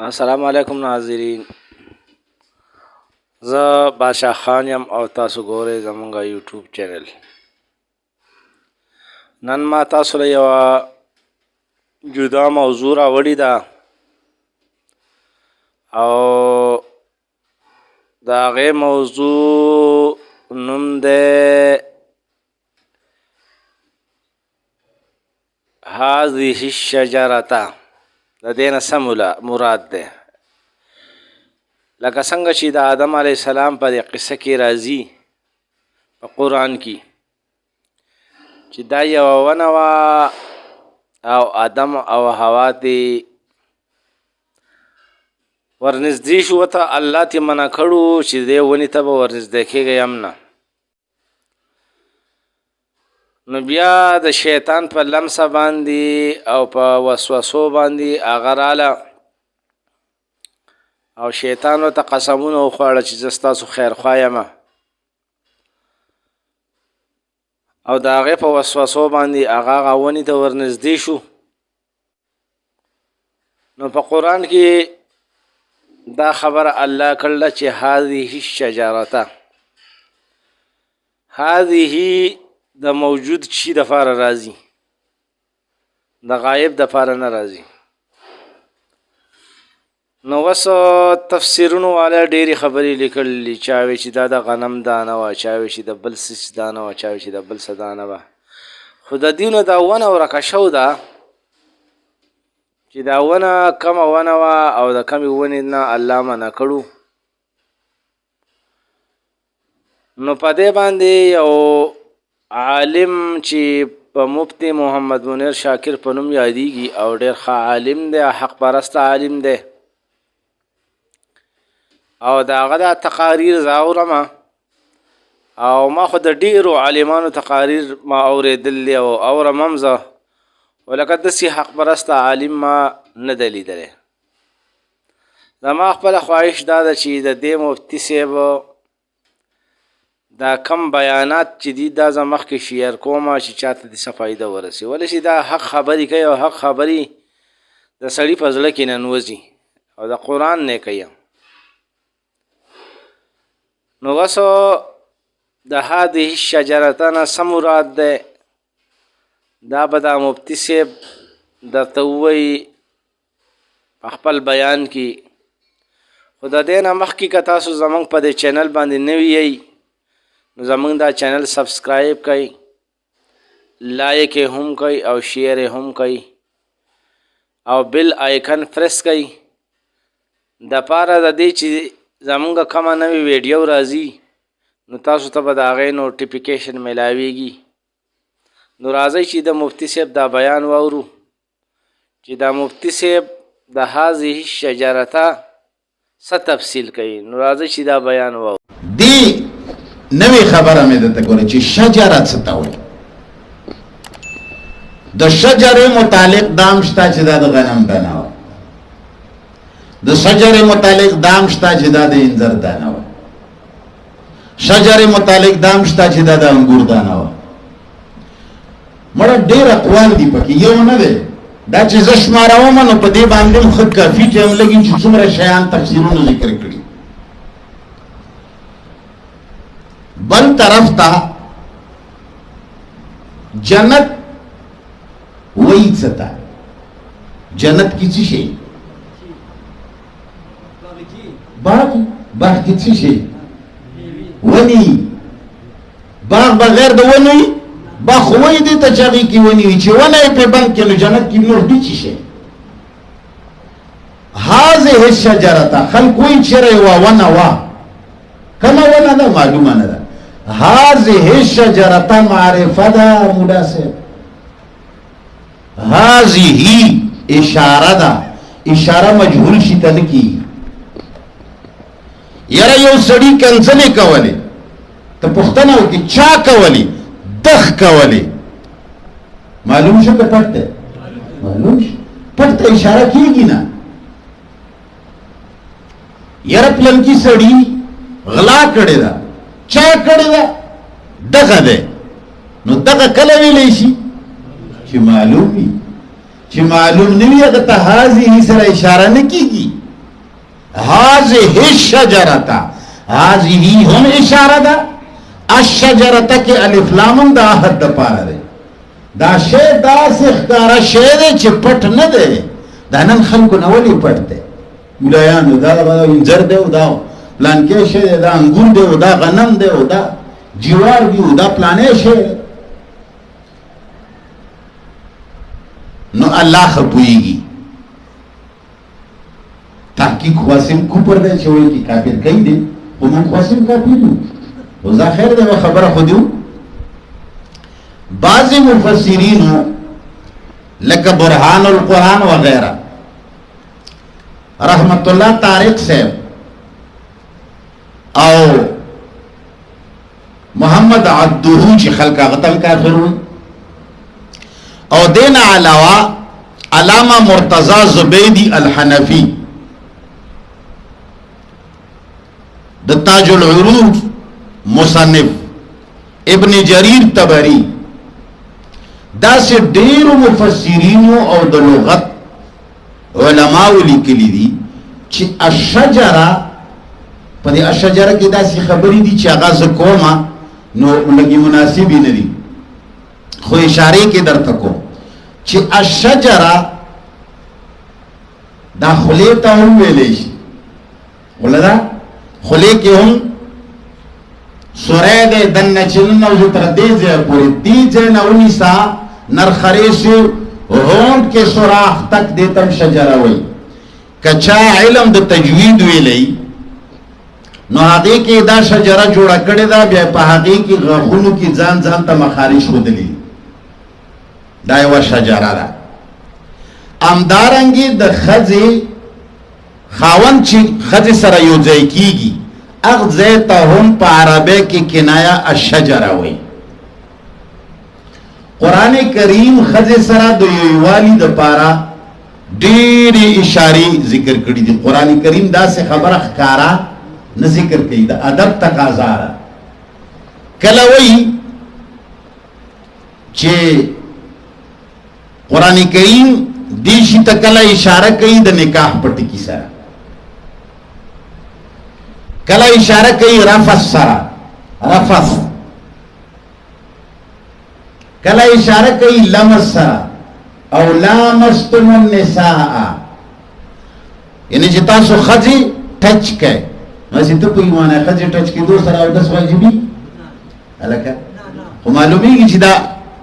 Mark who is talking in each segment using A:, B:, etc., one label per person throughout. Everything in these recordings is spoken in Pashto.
A: السلام علیکم ناظرین، زه بادشاہ خان یم او تاسو ګورئ زمونږ یوټیوب چینل. نن ما تاسو له یوه جدا موضوع راوړې ده او د هغې موضوع نوم دی هذه الشجرة. د دې نه څه مراد دی؟ لکه څنګه چې د آدم علیه السلام په دې قصه کې راځي په قرآن کې چې دا یوه ونه وه او آدم او حوا تې ورنږدې شو ورته الله تې منع کړو چې دې ونې ته به ورنږدې کېږئ هم نه. نو بیا د شیطان په لمسه باندې او په وسوسو باندې هغه راله او شیطان ورته قسمونه وخوړه چې زه ستاسو خیرخوا یم او د هغې په وسوسو باندې هغه ونې ته ورنږدې شو. نو په قرآن کې دا خبره الله کړله چې هذه الشجرة، هذه د موجود شي دپاره راځي، د غایب دپاره نه راځي. نو اوس تفسیرونو والا ډېرې خبرې لیکلي، چا وی چې دا د غنم دانه وه، چا وی چې د بل څه دانه وه، چا وی چې د بل څه دانه وه. خو د دې نه دا ونه ورکه شو ده چې دا ونه کمه ونه وه او د کمې ونې نه الله منع کړو. نو په دې باندې یو عالم چې په مفتی محمد منیر شاکر په نوم یادیږي او ډېر ښه عالم دی، حق پرسته عالم دی، او د هغه دا تقاریر زه اورمه او ما خو د ډېرو عالمانو تقاریر ما اورېدلي او اورم هم زه، ولکه داسې حق پرسته عالم ما نه دی لیدلی. زما خپله خواهش دا ده چې د دې مفتي صاحب دا کم بیانات چې دي دا زه مخکې شیر کومه چې چاته دې څه فایده ورسي، ولې چې دا حق خبرې کوي او حق خبرې د سړي په زړه کې ننوځي او د قرآن نه کوي. نو اوس د هذه الشجرة نه څه مراد دی دا به دا مفتي صاحب درته ووایي په خپل بیان کې. خو د دې نه مخکې که تاسو زموږ په دې چینل باندې نوي یئ نو زمونږ دا چینل سبسکرایب کړئ، لایک یې هم کړئ او شیر یې هم کړئ او بل آیکن پرس کړئ د پاره د دې چې زمونږ کومه نوې ویډیو راځي نو تاسو ته به د هغې نوټیفیکیشن میلاویږي. نو راځئ چې د مفتي صاحب دا بیان واورو چې دا مفتي صاحب د هذه الشجرة څه تفصیل کوي. نو راځئ چې دا بیان واورو.
B: نوی خبره مې درته کوله چې شجره څه ته وایي. د شجرې متعلق دام شته چې دا د غنم دانه وه، د شجرې متعلق دام شته چې دا د انځر دانه وه، شجرې متعلق دام شته چې دا د انګور دانه وه. مړه ډېر اقوال دي پکې، یو نه دی دا چې زه شماروم نو په دې باندې هم ښه کافي ټایم لګي چې څومره شیان تفسیرونه ذکر کړي. بل طرف تا جنت وہی ستا، جنت کی چی شئی باغ، باغ کی چی شئی ونی، باغ بغیر دا ونی باغ خوئی دیتا چاگی کی ونی وی چی ونی پہ بند کنو جنت کی نور دی چی شئی. حاضر الشجرتا خلقوی چرے ونوا کما ونا دا معلومه نه ده. هذه الشجرة معرفه ده مناسب، هذه اشاره ده، اشاره مجهول شي ته نه کی. یاره یو سړی کنځلې کولې ته پوښتنه وکړي چا کولې؟ دخ کولې. معلوم شو که پټ ده؟ معلوم شو پټ ته اشاره کیږي نه. یاره پلنکی سړی غلا کړی ده، چا کړی ده؟ دغه ده. نو دغه کله ویلی شي چې معلوم وي. چې معلوم نوی هغه ته هذه سره اشاره نه کیږي. هذه الشجرة، هذه هم اشاره ده. الشجرة کې الف لام دا حد پاره ده. دا شی داسې ښکاره شی دی چې پټ نه دی. دا نن خلکو نه ولې پټ دی؟ ملایانو دا انځر دی او دا پلانکې شی دی، دا انګور دی او دا غنم دی او دا جوار دی او دا پلانې شی دی. نو الله خپويږي. تحقیق خاصم کوپر دی چې وایي چې کافر کوي دی، خو موږ خاصم کافر یو. او ځا خیر دی خبره خو دیو. بعض مفسرین لکه برهان القرآن وغیرہ رحمت اللہ طارق صاحب او محمد عبدہو چی خلقہ غتل کافر ہوئی، او دین علاوہ علامہ مرتضی زبیدی الحنفی د تاج العروف مصنف ابن جریر طبری دا سے ډیرو مفسرینو او د لغت علماء لیکلی دي چې الشجره په دې الشجره کې داسې خبرې دي چې هغه ز کومه نو لګي مناسب نه دي، خو اشاره کې درته کوم چې الشجره دا خلی ته هم ویلې شي. ولدا خلی کې هم سوره دې دنه چې نو تر دې ځای پورې دې ځای نه ونیسا نرخری سے هونٹ کے سوراخ تک دیتم شجره وی. کچا علم د تجوید ویلی نو هغه کې دا شجره جوړه کړې ده، بیا په هغه کې غاښونو کې ځان ځان ته مخارج ښودلي، دا یوه شجره ده. همدارنګې د ښځې خاوند چې ښځې سره یو ځای کېږي هغه ځای ته هم په عربی کې کنایه الشجره وی. قرآن کریم خځې سره د یووالي د پاره ډېرې اشارې ذکر کړي دي. قرآن کریم داسې خبره ښکاره نه ذکر کوي، د ادب تقاضا ده. کله وایي چې قرآن کریم دې شي ته کله اشاره کوي د نکاح په ټکي سره، کله اشاره کوي رفث سره، رفث کله اشاره کوي لمس سره، او لامستم النساء یعنی چې تاسو ښځې ټچ کوئ. نو ته پوهېږي معنی ښځې ټچ کېدو سره اودس واجبي هلکه، خو معلومېږي چې دا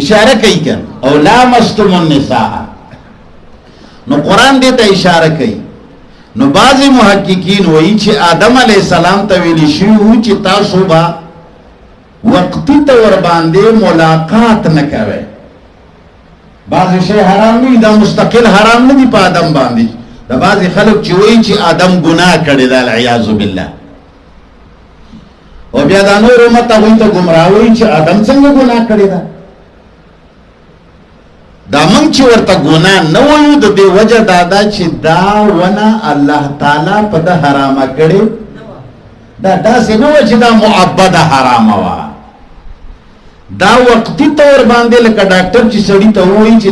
B: اشاره کوي که او لامستم النساء. نو قرآن دې ته اشاره کوي. نو بعضې محققین وایي چې آدم علیه السلام ته ویلي شوي وو چې تاسو به وقتی طور باندې ملاقات نه کوي. بعضې شی حرام نه وي، دا مستقل حرام نه دي په آدم باندې. دا بعضې خلک چې وایي چې آدم ګناه کړې ده العیاذ بالله، او بیا دا نور امت هغوی ته ګمراه وایي چې آدم څنګه ګناه کړې ده. دا موږ چې ورته ګناه نه وایو د دې وجه دا ده چې دا ونه الله تعالی په ده حرامه کړې، دا داسې نه وه چې دا معبده حرامه وه. دا وقتی طور باندې لکه ډاکټر چې سړي ته وایي چې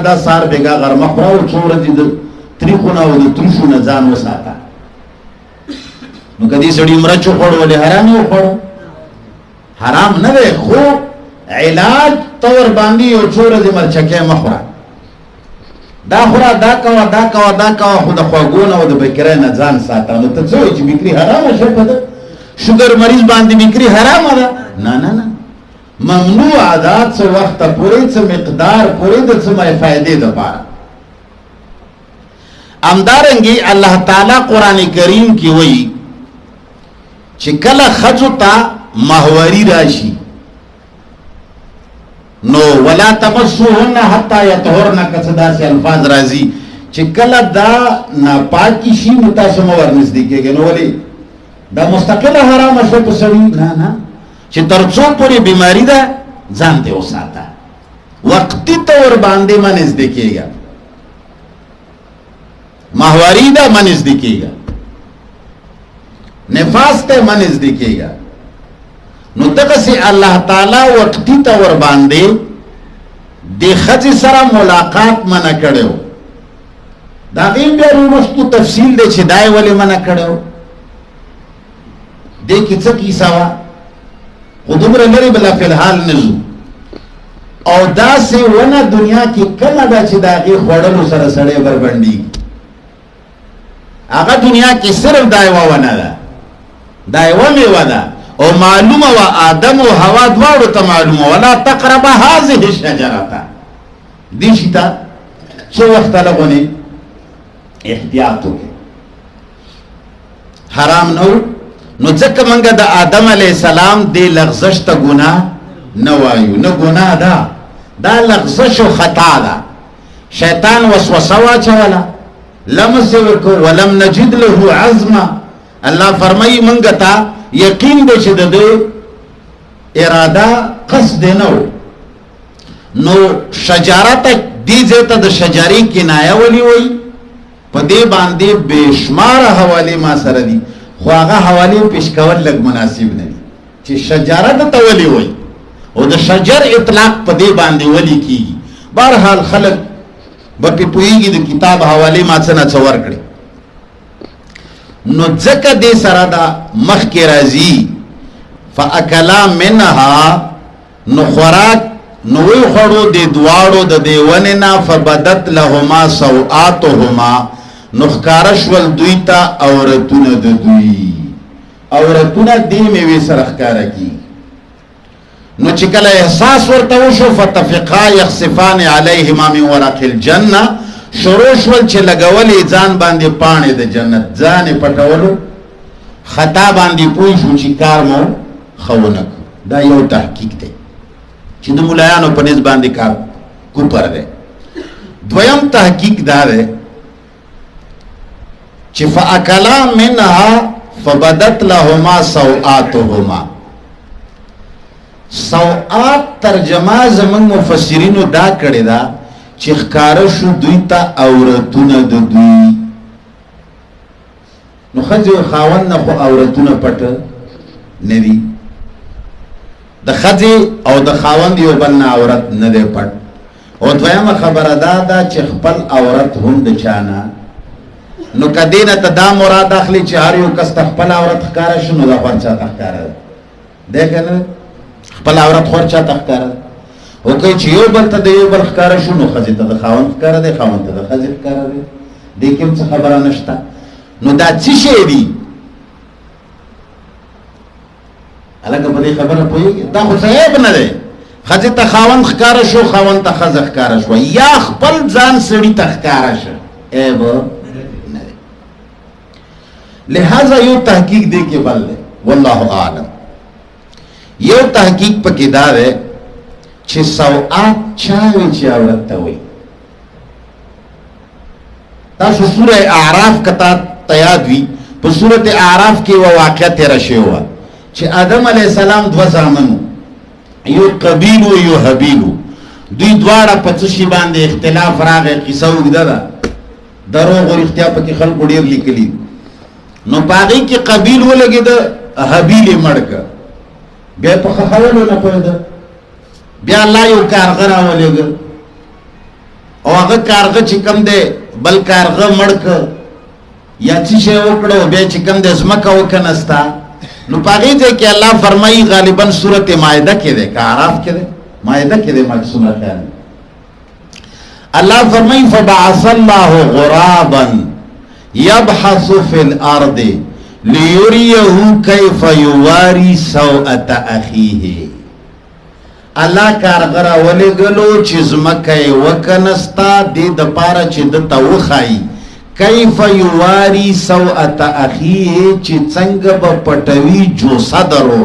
B: دا سار بېګا غرمه خوره او څو ورځې د تریخونه او د ترشو نه ځان وساته. نو که دې سړي مرچ وخوړ ولې حرام یې وخوړ؟ حرام نه دی، خو علاج طور باندې یو څو ورځې مرچکۍ مه خوره، دا خوره، دا کوه، دا کوه، دا کوه، خو د خواږو نه او د بکرۍ نه ځان ساته. نو ته څه وایي چې بکري حرامه شوه ده؟ شوګر مریض باندې بکري حرامه ده؟ نه نه نه، ممنوع عادات څه وخت پورې، څه مقدار پورې، د څه فائدې دپاره. همدارنګې الله تعالی قرآن کریم کې وایي چې کله ښځو ته ماهواري راشي نو ولا تمسوهن حتی یطهرن، که څه داسې الفاظ راځي چې کله دا ناپاکي شي نو تاسو مه ورنږدې کېږئ. نو ولې دا مستقله حرامه شوه په سړي؟ نه نه، چې تر څو پورې بیماري ده ځان دې وساته، وقتی طور باندې مه نږدې کېږه، ماهواري ده مه نږدې کېږه، نفاس ته مه نږدې کېږه. نو دغسې الله تعالی وقتی طور باندې دی خځې سره ملاقات منع کړی و. د هغې بیا وروستو تفصیل دی چې دا یې ولې منع کړی و. دې کې څه کیسه وه خو دومره لرې بلا فلحال نه ځو. او داسې ونه دنیا کې کله ده چې د هغې خوړلو سره سړی بربنډېږي. هغه دنیا کې صرف دا یوه ونه ده، دا یوه میوه ده او معلومه وه آدم او هوا دواړو ته معلومه ولا تقربه هذه الشجرة. دې شي ته څو وخته لغونې احتیاط وکړي، حرام نه و. نو ځکه موږ د آدم علیه السلام دې لغزش ته ګناه نه وایو، نه ګناه ده، دا لغزش و خطا ده. شیطان وسوسه واچوله، لمس ورکو ولم نجد له عزما. الله فرمایي موږ ته یقین دی چې د دې اراده قصد نه و. نو شجرت دې ځای ته د شجرې کنایه ولې وایي؟ په دې باندې بېشماره حوالې ما سره دي، خو هغه حوالې پیش کول لږ مناسب نه دي چې شجرت ته ولې وایي او د شجر اطلاق په دې باندې ولې کېږي. بهرحال خلک به پې پوهېږي، د کتاب حوالې ما څه نه څه ورکړي. نو ځکه دې سره دا مخکې راځي فاکلا منها، نو خوراک نو وخوړو دې دواړو د دې ونې نه، فبدت لهما سوآتهما، نو ښکاره شول دوی ته عورتونه د دوی. عورتونه دې میوې سره ښکاره کېږي. نو چې کله احساس ورته وشو فتفقا یخصفان علیهما من ورق الجنه، شروع شول چې لګولې ځان باندې پاڼې د جنت، ځان یې پټولو، خطا باندې پوه شو چې کار مو ښه ونه کړو. دا یو تحقیق دی چې د ملایانو په نسبت باندې کار کوپر دی. دویم تحقیق دا دی چې فاکلا منها فبدت لهما سوآتهما. سوآت ترجمه زمون مفسرینو دا کړی دا چې ښکاره شو دوی ته عورتونه د دوی. نو ښځې او خاوند نه خو عورتونه پټ نه دي، د ښځې او د خاوند یو بل نه عورت نه دی پټ. او دویمه خبره دا ده چې خپل عورت هم د چا نه. نو که دې نه ته دا مراد اخلي چې هر یو کس ته خپل عورت ښکاره شو، نو دا خور چا ته ښکاره دی که نه؟ خپل عورت خور چا ته ښکاره دی. او که چې یو بل ته د یو بل ښکاره شو، نو ښځې ته د خاوند ښکاره دی، خاوند ته د ښځې ښکاره دی. دې کې هم څه خبره نشته. نو دا څه شی دي؟ هلکه په دې خبره پوهېږي؟ دا خو څه عیب نه دی. ښځې ته خاوند ښکاره شو، خاوند ته ښځه ښکاره شوه، یا خپل ځان سړي ته ښکاره شه، عیب نه دی. لہذا یو تحقیق دې کې بل دی، والله اعلم. یو تحقیق پکې دا دی چې سوآت چا وی چې عورت ته وایي. تاسو سوره اعراف کتا یاد وي، په سوره اعراف کې یوه واقعه تېره شوې وه چې آدم علیه السلام دوه زامن، یو قبیل و یو حبیل. دوی دواړه په څه شي باندې اختلاف راغی، قصه اوږده ده، دروغ او رښتیا پکې خلکو ډېر لیکلي. نو په هغې کې قبیل ولګېده، حبیل یې مړ کړه. بیا په خښولو نه پوهېده، بیا الله یو کارغه راولېږه او هغه کارغه چې کوم دی بل کارغه مړ کړ یا څه شی وکړو، بیا چې کوم دی ځمکه وکنستا. نو په هغې ځای کې الله فرمایي غالبا سورت مائده کې دی که اعراف کې دی؟ مائده کې دی ما څومره خیال دی. الله فرمایي فبعث الله غرابا یبحث فی الارض لیریه کیف یواری سوءة اخیه. الله کارغه راولېږلو چې ځمکه یې وکنستا، دې دپاره چې ده ته وښایي کیف یواری سوءة اخیه، چې څنګه به پټوي جوسدرو.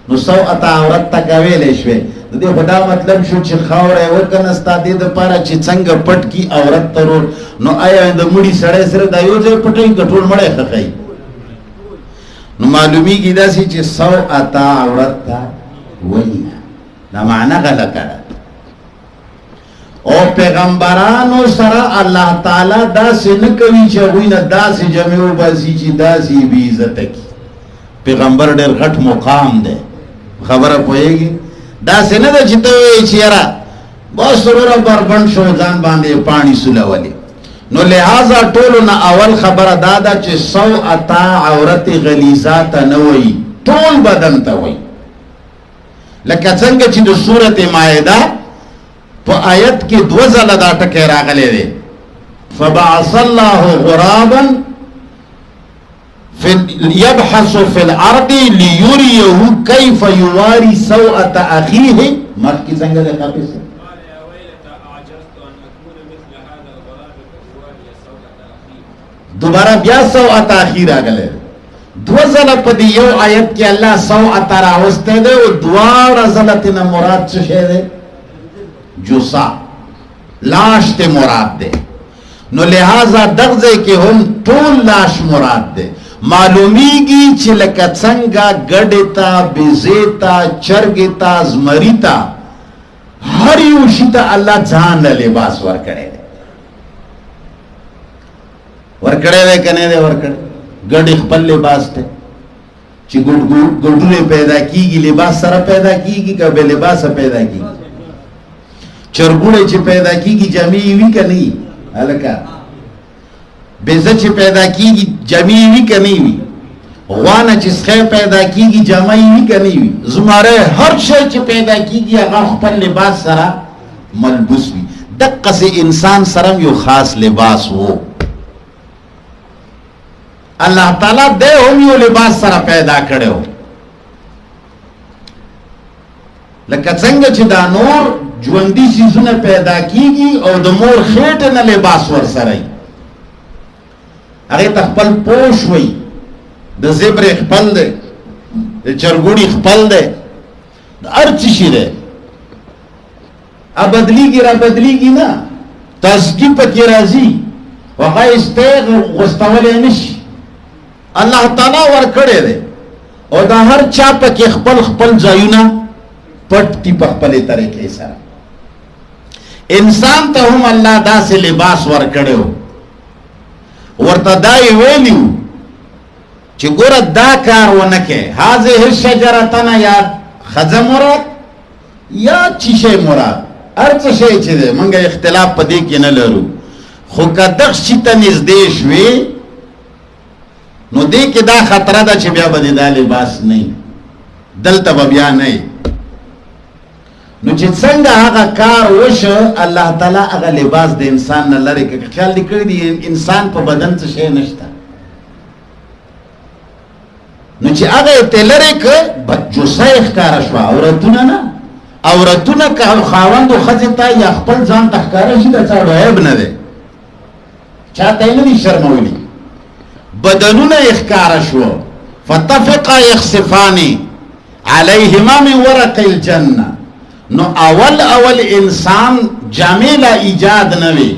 B: نو سوءة عورت ته که ویلی شوې، د دې خو دا مطلب شو چې خاوره یې وکنستا دې دپاره چې څنګه پټ کي عورت ته رول. نو آیا د مړي سړی سره دا یو ځای پټوي که ټول مړی ښخوي؟ نو معلومیږي داسې چې سوءة عورت ته وایي، دا معنی غلطه ده. او پیغمبرانو سره الله تعالی داسې نه کوي چې هغوی نه داسې جمع وباسي چې داسې بې عزته کړي. پیغمبر ډېر غټ مقام دی، خبره پوهېږي؟ داسې نه ده چې ته وایې چې یاره بس سرور بربند شو ځان باندې پانی سولولې. نو لہذا ټولو نه اول خبره دادا چې سوءتا عورت غلیظات نه وي، ټول بدن ته وي. لکه څنګه چې د سورته مائده په آیت کې دو ځله دا ټکی راغلی دی، فبعث الله غرابا يبحث في الارض ليريه كيف يواري سوءة اخيه. مخکې څنګه ده قابس دوباره بیا سوءة اخی راغلی. دو ځله په دې یو آیت کې الله سوءة راوستی دی او دواړه ځله تېنه مراد څه شی دی؟ جوسا، لاش ته مراد دی. نو لہذا دغه ځای کې هم ټول لاش مراد دی. معلومیږي چې لکه څنګه ګډې ته، بیزې ته، چرګې ته، زمري ته، هر یو شي ته الله ځان له لباس ورکړی دی. ورکړی دی که نه دی ورکړی؟ ګډې خپل لباس دی چې ګډونه پیدا کیږي لباس سره پیدا کیږي که بې لباسه پیدا کیږي؟ چرګوړی چې پیدا کیږي جامې وي که نه وي؟ هلکه بیزه چې پیدا کیږي جامې وي که نه وي؟ غوانه چې سخی پیدا کیږي جامې وي که نه وي؟ زمری هر شی چې پیدا کیږي هغه خپل لباس سره ملبوس وي. دقسې انسان سره یو خاص لباس وو. الله تعالی دی هم یو لباس سره پیدا کړی و. لکه څنګه چې دا نور ژوندي څیزونه پیدا کیږي او د مور خېټې نه لباس ورسره وي، هغې ته خپل پوش وي، د زیبرې خپل دی، د چرګوړي خپل دی، د هر څه شي دی. بدلیږي را بدلیږي نه، تزکي پکې راځي، هغه استیغ غوستولی نه شي. الله تعالی ورکړی دی او دا هر چا پکې خپل خپل ځایونه پټ دي په خپلې طریقې سره. انسان ته هم الله داسې لباس ورکړی و، ورته دا یې ویلي و چې ګوره دا کار ونه کې، هذه الشجرة نه یا ښځه مراد یا چې شی مراد، هر څه شی چې دی موږ اختلاف په دې کې نه لرو. خو که دغه شي ته نږدې شوې نو دې کې دا خطره ده چې بیا به دې دا لباس نه، دلته به بیا نه. نو چې څنګه هغه کار وشه الله تعالی هغه لباس د انسان نه لرې کړ. خیال دې کړی دی انسان په بدن څه شی نشته، نو چې هغه یې ته لرې کړ بجوسه یې ښکاره شوه، عورتونه نه. عورتونه که خاوند و ښځې ته یا خپل ځان ته ښکاره شي د چا عیب نه دی، چا ته یې نه دي شرمولی. بدنونه یې ښکاره شوه. فتفقا یخصفان علیهما من ورق الجنه. نو اول انسان جامې لا ایجاد نه وي،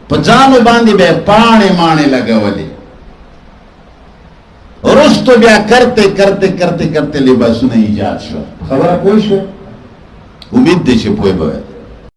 B: په ځانو باندې به پاڼې ماڼې لګولې، وروستو بیا کرتے کرتے کرتے کرتے لباسونه ایجاد شو. خبره پوه شو؟ امید دی چې پوه به